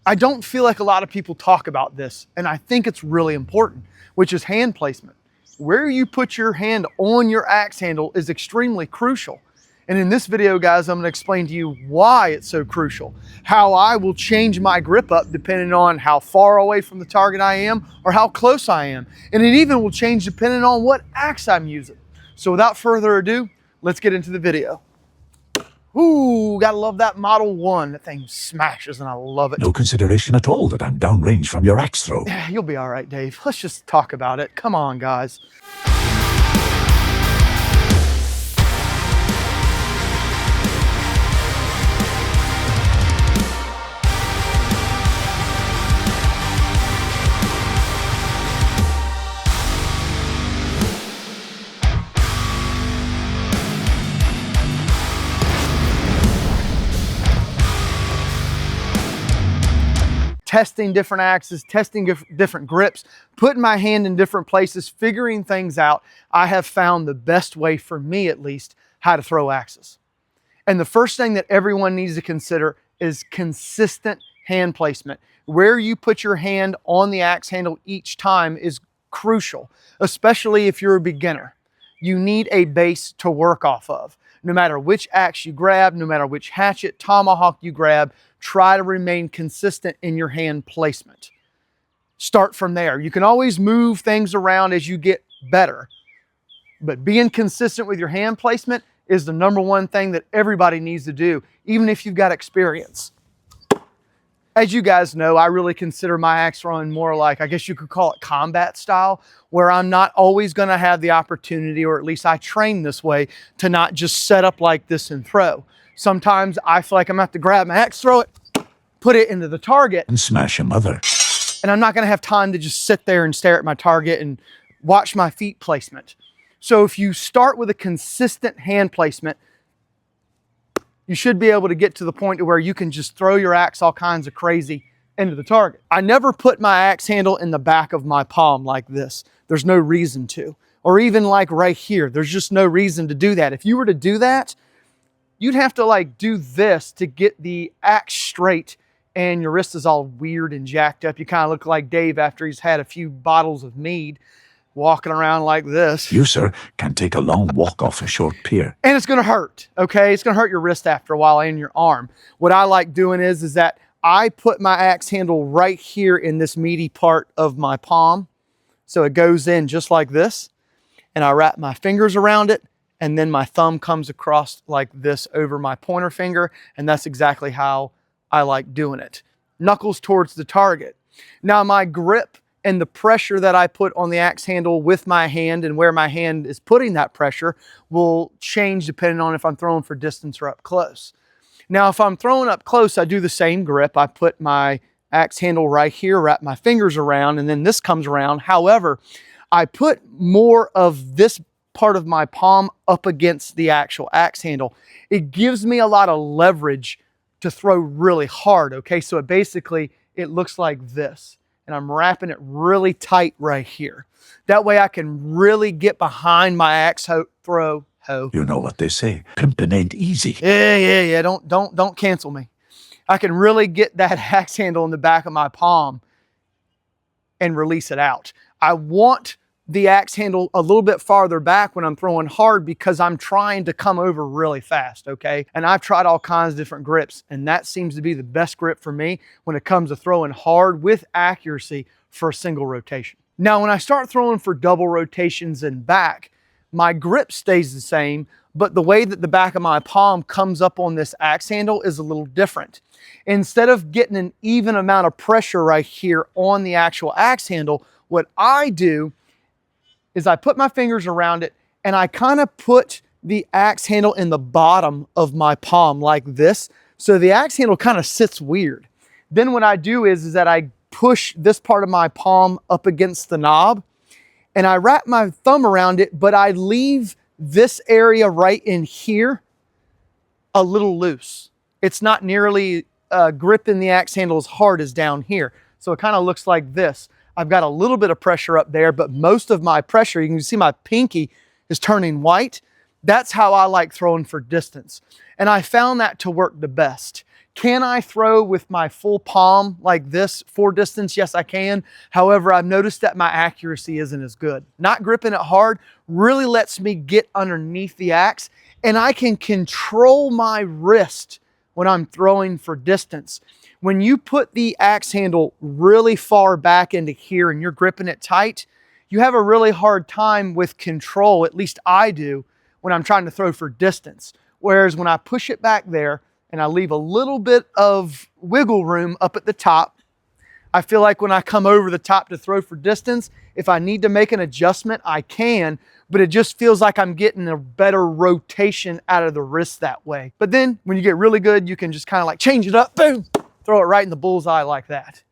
I don't feel like a lot of people talk about this, and I think it's really important, which is hand placement. Where you put your hand on your axe handle is extremely crucial. And in this video, guys, I'm gonna explain to you why it's so crucial, how I will change my grip up depending on how far away from the target I am or how close I am. And it even will change depending on what axe I'm using. So without further ado, let's get into the video. Ooh, gotta love that Model 1. That thing smashes and I love it. No consideration at all that I'm downrange from your axe throw. Yeah, you'll be all right, Dave. Let's just talk about it. Come on, guys. Testing different axes, testing different grips, putting my hand in different places, figuring things out, I have found the best way, for me at least, how to throw axes. And the first thing that everyone needs to consider is consistent hand placement. Where you put your hand on the axe handle each time is crucial, especially if you're a beginner. You need a base to work off of. No matter which axe you grab, no matter which hatchet, tomahawk you grab, try to remain consistent in your hand placement. Start from there. You can always move things around as you get better, but being consistent with your hand placement is the #1 thing that everybody needs to do, even if you've got experience. As you guys know, I really consider my axe throwing more like, I guess you could call it combat style, where I'm not always gonna have the opportunity, or at least I train this way, to not just set up like this and throw. Sometimes I feel like I'm gonna have to grab my axe, throw it, put it into the target, And smash a mother. and I'm not gonna have time to just sit there and stare at my target and watch my feet placement. So if you start with a consistent hand placement, you should be able to get to the point where you can just throw your axe all kinds of crazy into the target. I never put my axe handle in the back of my palm like this. There's no reason to. Or even like right here, there's just no reason to do that. If you were to do that, you'd have to like do this to get the axe straight, and your wrist is all weird and jacked up. You kind of look like Dave after he's had a few bottles of mead, walking around like this. You, sir, can take a long walk off a short pier. And it's gonna hurt, okay? It's gonna hurt your wrist after a while and your arm. What I like doing is that I put my axe handle right here in this meaty part of my palm. So it goes in just like this, and I wrap my fingers around it, and then my thumb comes across like this over my pointer finger, and that's exactly how I like doing it. Knuckles towards the target. Now my grip and the pressure that I put on the axe handle with my hand and where my hand is putting that pressure will change depending on if I'm throwing for distance or up close. Now, if I'm throwing up close, I do the same grip. I put my axe handle right here, wrap my fingers around, and then this comes around. However, I put more of this part of my palm up against the actual axe handle. It gives me a lot of leverage to throw really hard, okay? So it looks like this. And I'm wrapping it really tight right here. That way I can really get behind my axe throw. You know what they say, pimping ain't easy. Yeah. Don't cancel me. I can really get that axe handle in the back of my palm and release it out. I want the axe handle a little bit farther back when I'm throwing hard because I'm trying to come over really fast, okay? And I've tried all kinds of different grips, and that seems to be the best grip for me when it comes to throwing hard with accuracy for a single rotation. Now, when I start throwing for double rotations and back, my grip stays the same, but the way that the back of my palm comes up on this axe handle is a little different. Instead of getting an even amount of pressure right here on the actual axe handle, what I do is I put my fingers around it and I kind of put the axe handle in the bottom of my palm like this. So the axe handle kind of sits weird. Then what I do is that I push this part of my palm up against the knob and I wrap my thumb around it, but I leave this area right in here a little loose. It's not nearly gripping the axe handle as hard as down here. So it kind of looks like this. I've got a little bit of pressure up there, but most of my pressure, you can see my pinky is turning white. That's how I like throwing for distance. And I found that to work the best. Can I throw with my full palm like this for distance? Yes, I can. However, I've noticed that my accuracy isn't as good. Not gripping it hard really lets me get underneath the axe, and I can control my wrist when I'm throwing for distance. When you put the axe handle really far back into here and you're gripping it tight, you have a really hard time with control, at least I do, when I'm trying to throw for distance. Whereas when I push it back there and I leave a little bit of wiggle room up at the top, I feel like when I come over the top to throw for distance, if I need to make an adjustment, I can, but it just feels like I'm getting a better rotation out of the wrist that way. But then when you get really good, you can just kind of like change it up, boom, throw it right in the bullseye like that.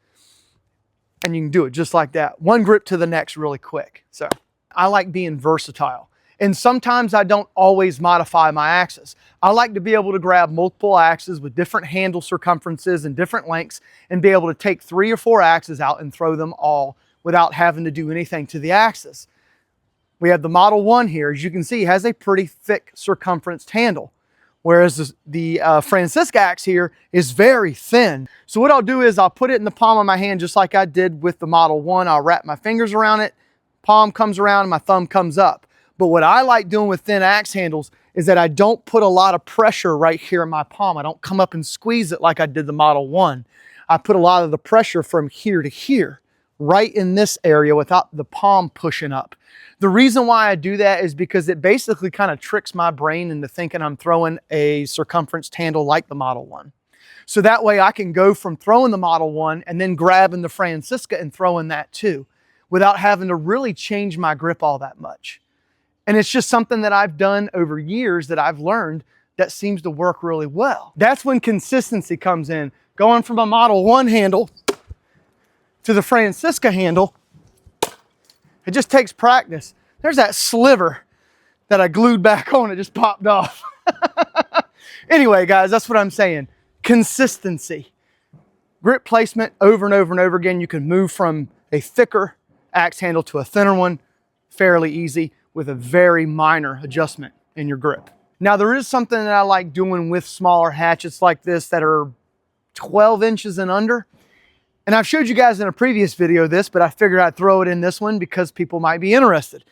And you can do it just like that. One grip to the next really quick. So I like being versatile. And sometimes I don't always modify my axes. I like to be able to grab multiple axes with different handle circumferences and different lengths and be able to take 3 or 4 axes out and throw them all without having to do anything to the axes. We have the Model 1 here, as you can see, has a pretty thick circumferenced handle, whereas the Francisca axe here is very thin. So what I'll do is I'll put it in the palm of my hand just like I did with the Model 1. I'll wrap my fingers around it, palm comes around, and my thumb comes up. But what I like doing with thin axe handles is that I don't put a lot of pressure right here in my palm. I don't come up and squeeze it like I did the Model 1. I put a lot of the pressure from here to here, right in this area without the palm pushing up. The reason why I do that is because it basically kind of tricks my brain into thinking I'm throwing a circumferenced handle like the Model 1. So that way I can go from throwing the Model 1 and then grabbing the Francisca and throwing that too, without having to really change my grip all that much. And it's just something that I've done over years that I've learned that seems to work really well. That's when consistency comes in. Going from a Model 1 handle to the Francisca handle, it just takes practice. There's that sliver that I glued back on, it just popped off. Anyway, guys, that's what I'm saying. Consistency. Grip placement over and over and over again. You can move from a thicker axe handle to a thinner one fairly easy with a very minor adjustment in your grip. Now, there is something that I like doing with smaller hatchets like this that are 12 inches and under. And I've showed you guys in a previous video this, but I figured I'd throw it in this one because people might be interested.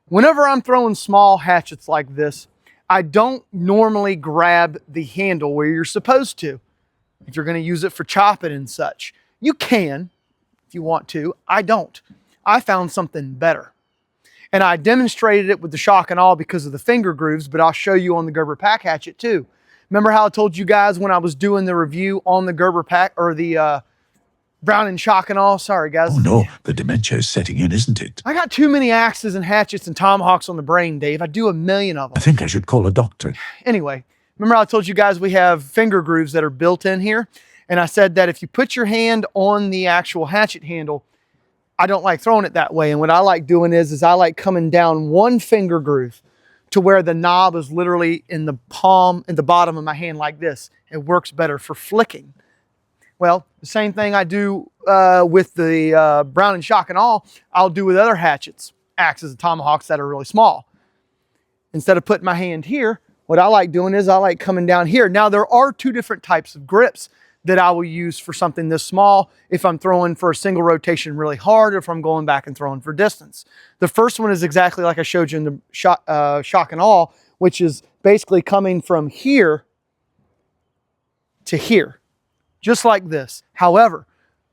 Whenever I'm throwing small hatchets like this, I don't normally grab the handle where you're supposed to. If you're going to use it for chopping and such, you can if you want to. I don't. I found something better. And I demonstrated it with the shock and awe because of the finger grooves, but I'll show you on the Gerber pack hatchet too. Remember how I told you guys when I was doing the review on the Gerber pack, or the Brown and shock and awe? Sorry, guys. Oh no, the dementia is setting in, isn't it? I got too many axes and hatchets and tomahawks on the brain, Dave. I do a million of them. I think I should call a doctor. Anyway, remember how I told you guys we have finger grooves that are built in here? And I said that if you put your hand on the actual hatchet handle, I don't like throwing it that way. And what I like doing is I like coming down one finger groove to where the knob is literally in the palm, in the bottom of my hand like this. It works better for flicking. Well, the same thing I do with the Brown and shock and awe, I'll do with other hatchets, axes and tomahawks that are really small. Instead of putting my hand here, what I like doing is I like coming down here. Now, there are 2 different types of grips that I will use for something this small if I'm throwing for a single rotation really hard, or if I'm going back and throwing for distance. The first one is exactly like I showed you in the shock and awe, which is basically coming from here to here, just like this. However,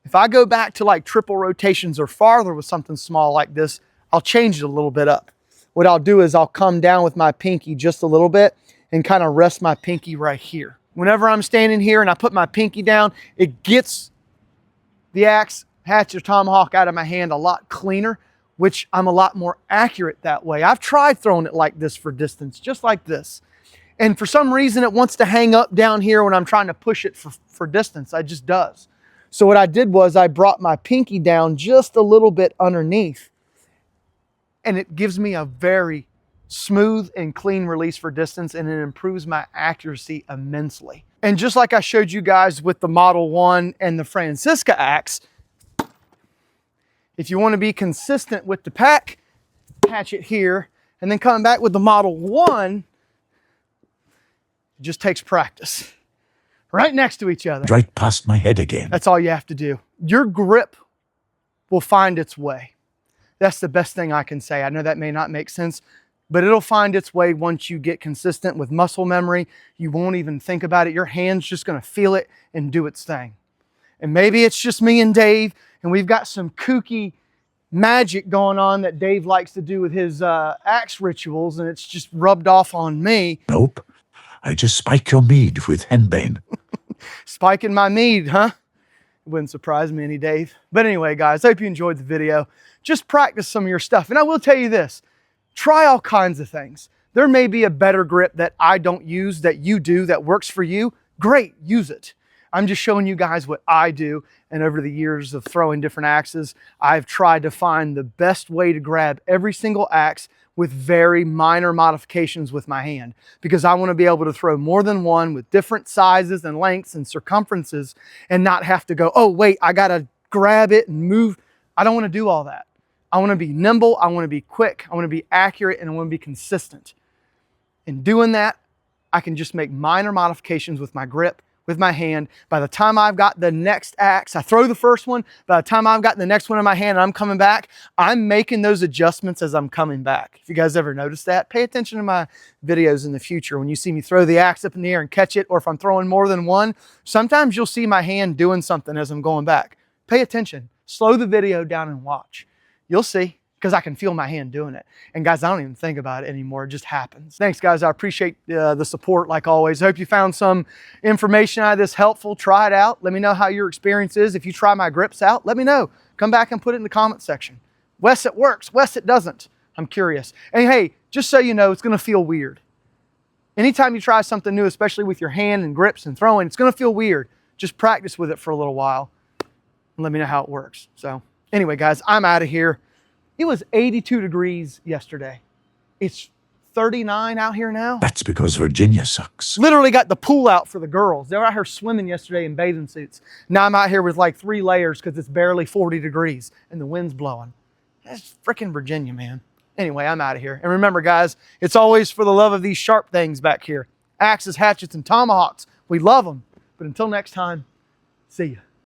if I go back to like triple rotations or farther with something small like this, I'll change it a little bit up. What I'll do is I'll come down with my pinky just a little bit and kind of rest my pinky right here. Whenever I'm standing here and I put my pinky down, it gets the axe, hatchet, or tomahawk out of my hand a lot cleaner, which I'm a lot more accurate that way. I've tried throwing it like this for distance, just like this. And for some reason, it wants to hang up down here when I'm trying to push it for distance. It just does. So what I did was I brought my pinky down just a little bit underneath, and it gives me a very smooth and clean release for distance, and it improves my accuracy immensely. And just like I showed you guys with the Model 1 and the Francisca axe, if you want to be consistent with the pack hatchet here, and then coming back with the Model 1, it just takes practice. right next to each other. Right past my head again. That's all you have to do. Your grip will find its way. That's the best thing I can say. I know that may not make sense, but it'll find its way once you get consistent with muscle memory. You won't even think about it. Your hand's just going to feel it and do its thing. And maybe it's just me and Dave, and we've got some kooky magic going on that Dave likes to do with his axe rituals, and it's just rubbed off on me. Nope. I just spike your mead with henbane. Spiking my mead, huh? It wouldn't surprise me any, Dave. But anyway, guys, I hope you enjoyed the video. Just practice some of your stuff. And I will tell you this, try all kinds of things. There may be a better grip that I don't use that you do that works for you. Great, use it. I'm just showing you guys what I do. And over the years of throwing different axes, I've tried to find the best way to grab every single axe with very minor modifications with my hand, because I want to be able to throw more than one with different sizes and lengths and circumferences and not have to go, oh wait, I got to grab it and move. I don't want to do all that. I want to be nimble, I want to be quick, I want to be accurate, and I want to be consistent. In doing that, I can just make minor modifications with my grip, with my hand. By the time I've got the next axe, I throw the first one, by the time I've got the next one in my hand and I'm coming back, I'm making those adjustments as I'm coming back. If you guys ever noticed that, pay attention to my videos in the future. When you see me throw the axe up in the air and catch it, or if I'm throwing more than one, sometimes you'll see my hand doing something as I'm going back. Pay attention, slow the video down and watch. You'll see, because I can feel my hand doing it. And guys, I don't even think about it anymore. It just happens. Thanks, guys. I appreciate the support like always. I hope you found some information out of this helpful. Try it out. Let me know how your experience is. If you try my grips out, let me know. Come back and put it in the comment section. Wes, it works. Wes, it doesn't. I'm curious. And hey, just so you know, it's going to feel weird. Anytime you try something new, especially with your hand and grips and throwing, it's going to feel weird. Just practice with it for a little while and let me know how it works. So anyway, guys, I'm out of here. It was 82 degrees yesterday. It's 39 out here now. That's because Virginia sucks. Literally got the pool out for the girls. They were out here swimming yesterday in bathing suits. Now I'm out here with like 3 layers because it's barely 40 degrees and the wind's blowing. That's freaking Virginia, man. Anyway, I'm out of here. And remember, guys, it's always for the love of these sharp things back here. Axes, hatchets, and tomahawks. We love them. But until next time, see ya.